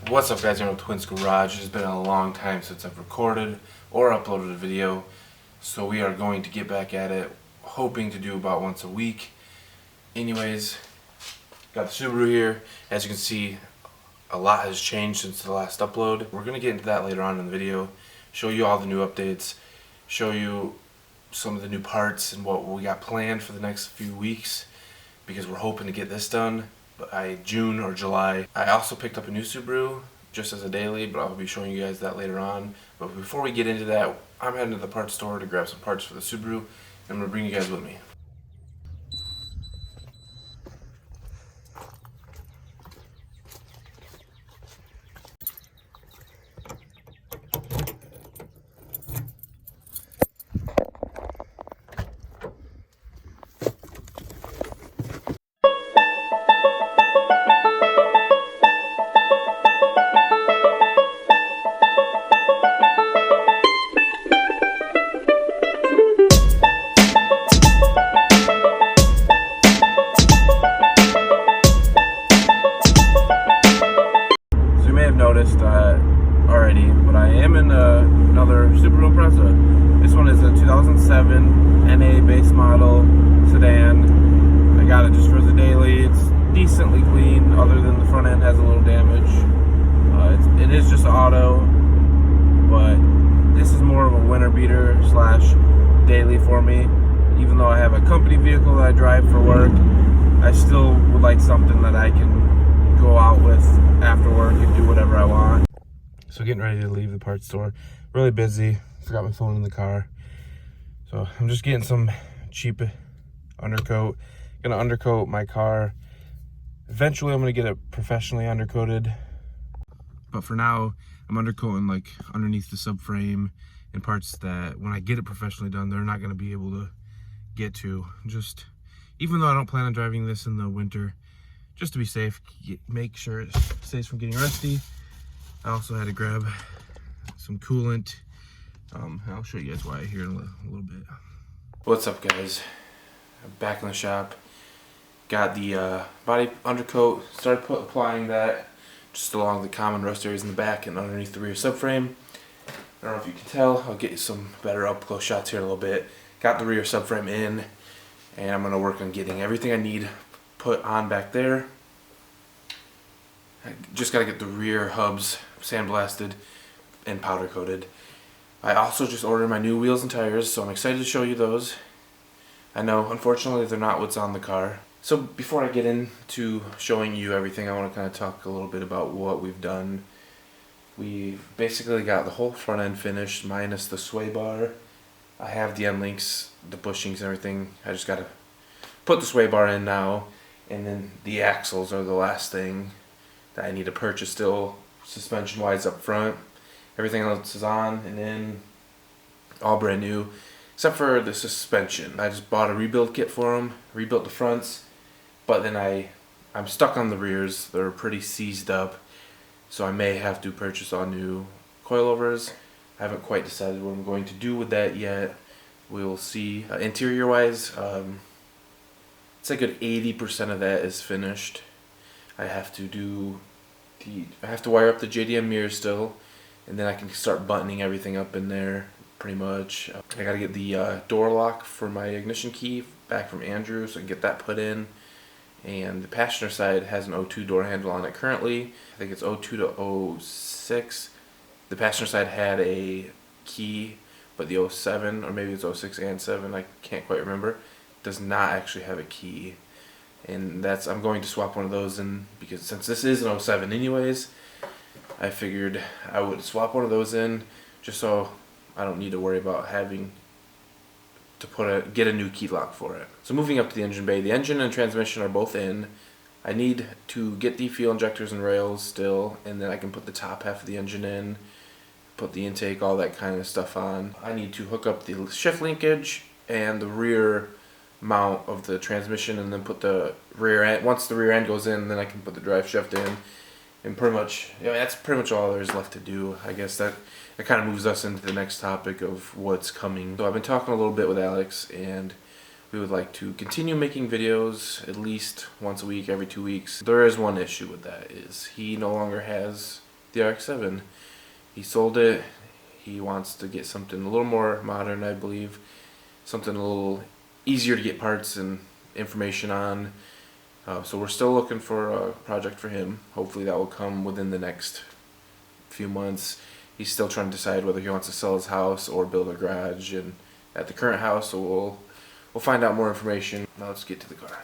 What's up, guys? You're in Twins Garage. It's been a long time since I've recorded or uploaded a video, so we are going to get back at it, hoping to do about once a week. Anyways, got the Subaru here. As you can see, a lot has changed since the last upload. We're going to get into that later on in the video, show you all the new updates, show you some of the new parts and what we got planned for the next few weeks, because we're hoping to get this done by June or July. I also picked up a new Subaru just as a daily, but I'll be showing you guys that later on. But before we get into that, I'm heading to the parts store to grab some parts for the Subaru, and I'm going to bring you guys with me. Noticed already, but I am in another Subaru Impreza. This one is a 2007 NA base model sedan. I got it just for the daily. It's decently clean, other than the front end has a little damage. It is just auto, but this is more of a winter beater / daily for me. Even though I have a company vehicle that I drive for work, I still would like something that I can go out with after work and do whatever I want. So getting ready to leave the parts store. Really busy. Forgot my phone in the car. So I'm just getting some cheap undercoat. Gonna undercoat my car. Eventually I'm gonna get it professionally undercoated. But for now, I'm undercoating like underneath the subframe and parts that when I get it professionally done, they're not gonna be able to get to. Just, even though I don't plan on driving this in the winter, just to be safe, make sure it stays from getting rusty. I also had to grab some coolant. I'll show you guys why here in a little bit. What's up, guys? I'm back in the shop. Got the body undercoat. Started applying that just along the common rust areas in the back and underneath the rear subframe. I don't know if you can tell. I'll get you some better up close shots here in a little bit. Got the rear subframe in, and I'm gonna work on getting everything I need put on back there. I just got to get the rear hubs sandblasted and powder coated. I also just ordered my new wheels and tires, so I'm excited to show you those. I know, unfortunately, they're not what's on the car. So before I get into showing you everything, I want to kind of talk a little bit about what we've done. We basically got the whole front end finished, minus the sway bar. I have the end links, the bushings and everything. I just got to put the sway bar in now. And then the axles are the last thing that I need to purchase still, suspension wise up front. Everything else is on and in, all brand new, except for the suspension. I just bought a rebuild kit for them, rebuilt the fronts, but then I'm stuck on the rears. They're pretty seized up, so I may have to purchase all new coilovers. I haven't quite decided what I'm going to do with that yet. We will see. Interior wise, it's like a good 80% of that is finished. I have to wire up the JDM mirror still, and then I can start buttoning everything up in there pretty much. I gotta get the door lock for my ignition key back from Andrew, so I can get that put in. And the passenger side has an 02 door handle on it currently. I think it's 02 to 06. The passenger side had a key, but the 07, or maybe it's 06 and 7, I can't quite remember, does not actually have a key. And I'm going to swap one of those in, because since this is an 07 anyways, I figured I would swap one of those in just so I don't need to worry about having to get a new key lock for it. So moving up to the engine bay, the engine and transmission are both in. I need to get the fuel injectors and rails still, and then I can put the top half of the engine in, put the intake, all that kind of stuff on. I need to hook up the shift linkage and the rear mount of the transmission, and then put the rear end. Once the rear end goes in, then I can put the drive shaft in, and pretty much, that's pretty much all there's left to do. I guess that kind of moves us into the next topic of what's coming. So I've been talking a little bit with Alex, and we would like to continue making videos at least once a week, every 2 weeks. There is one issue with that, is he no longer has the RX-7. He sold it. He wants to get something a little more modern, I believe. Something a little easier to get parts and information on. So we're still looking for a project for him. Hopefully that will come within the next few months. He's still trying to decide whether he wants to sell his house or build a garage and at the current house, so we'll find out more information. Now let's get to the car.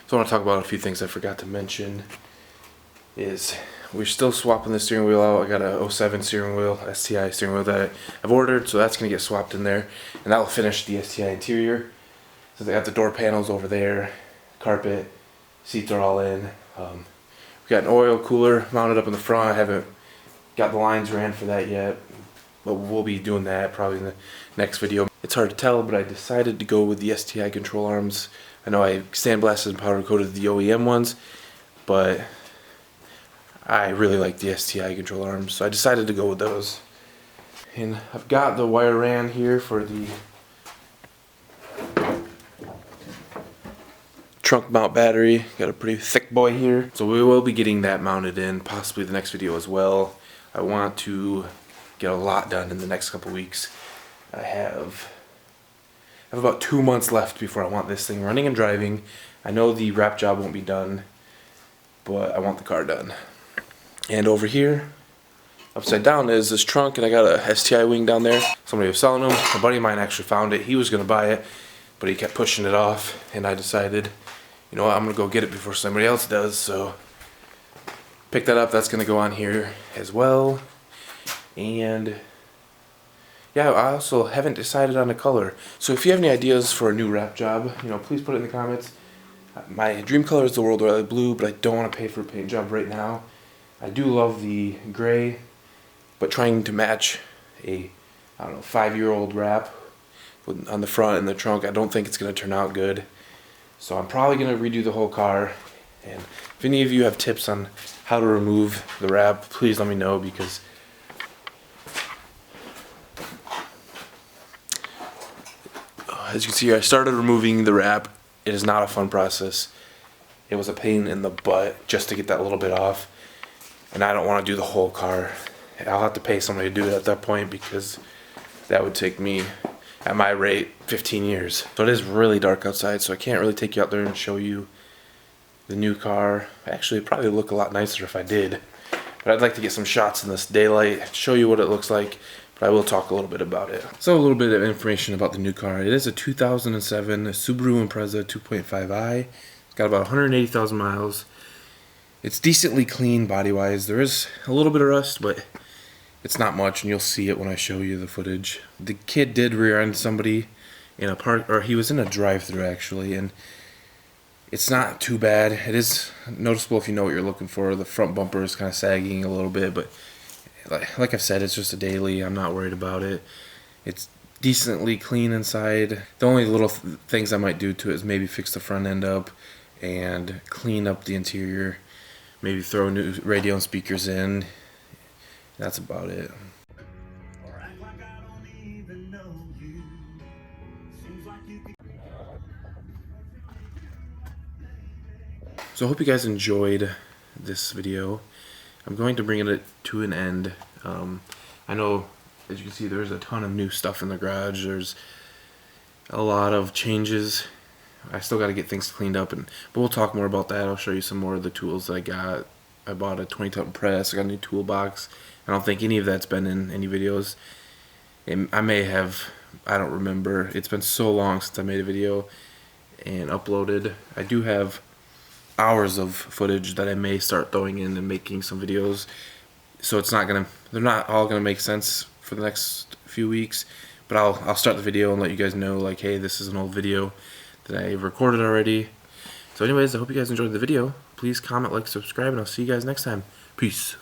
So I want to talk about a few things I forgot to mention. We're still swapping the steering wheel out. I got a 07 steering wheel, STI steering wheel that I've ordered, so that's going to get swapped in there. And that will finish the STI interior. So they got the door panels over there, carpet, seats are all in. We got an oil cooler mounted up in the front. I haven't got the lines ran for that yet, but we'll be doing that probably in the next video. It's hard to tell, but I decided to go with the Sti Control Arms. I know I sandblasted and powder coated the OEM ones, but I really like the STI Control Arms, so I decided to go with those. And I've got the wire ran here for the trunk mount battery. Got a pretty thick boy here, so we will be getting that mounted in possibly the next video as well. I want to get a lot done in the next couple weeks. I have about 2 months left before I want this thing running and driving. I know the wrap job won't be done, but I want the car done. And over here, upside down, is this trunk, and I got a STI wing down there. Somebody was selling them. A buddy of mine actually found it. He was going to buy it, but he kept pushing it off, and I decided, you know what, I'm going to go get it before somebody else does. So pick that up. That's going to go on here as well. And yeah, I also haven't decided on a color. So if you have any ideas for a new wrap job, you know, please put it in the comments. My dream color is the World Rally Blue, but I don't want to pay for a paint job right now. I do love the gray, but trying to match a, I don't know, 5-year-old wrap on the front and the trunk, I don't think it's going to turn out good. So I'm probably going to redo the whole car. And if any of you have tips on how to remove the wrap, please let me know, because as you can see, I started removing the wrap. It is not a fun process. It was a pain in the butt just to get that little bit off. And I don't want to do the whole car. I'll have to pay somebody to do it at that point, because that would take me, at my rate, 15 years. So it is really dark outside, so I can't really take you out there and show you the new car. Actually, it'd probably look a lot nicer if I did. But I'd like to get some shots in this daylight, show you what it looks like. But I will talk a little bit about it. So a little bit of information about the new car. It is a 2007 Subaru Impreza 2.5i. It's got about 180,000 miles. It's decently clean body-wise. There is a little bit of rust, but it's not much, and you'll see it when I show you the footage. The kid did rear-end somebody in a park, or he was in a drive-thru actually, and it's not too bad. It is noticeable if you know what you're looking for. The front bumper is kind of sagging a little bit, but like I've said, it's just a daily. I'm not worried about it. It's decently clean inside. The only little things I might do to it is maybe fix the front end up and clean up the interior. Maybe throw new radio and speakers in. That's about it. So I hope you guys enjoyed this video. I'm going to bring it to an end. I know, as you can see, there's a ton of new stuff in the garage. There's a lot of changes. I still got to get things cleaned up, but we'll talk more about that. I'll show you some more of the tools that I got. I bought a 20-ton press. I got a new toolbox. I don't think any of that's been in any videos. I may have. I don't remember. It's been so long since I made a video and uploaded. I do have hours of footage that I may start throwing in and making some videos. So they're not all gonna make sense for the next few weeks, but I'll start the video and let you guys know, like, hey, this is an old video that I recorded already. So anyways, I hope you guys enjoyed the video. Please comment, like, subscribe, and I'll see you guys next time. Peace.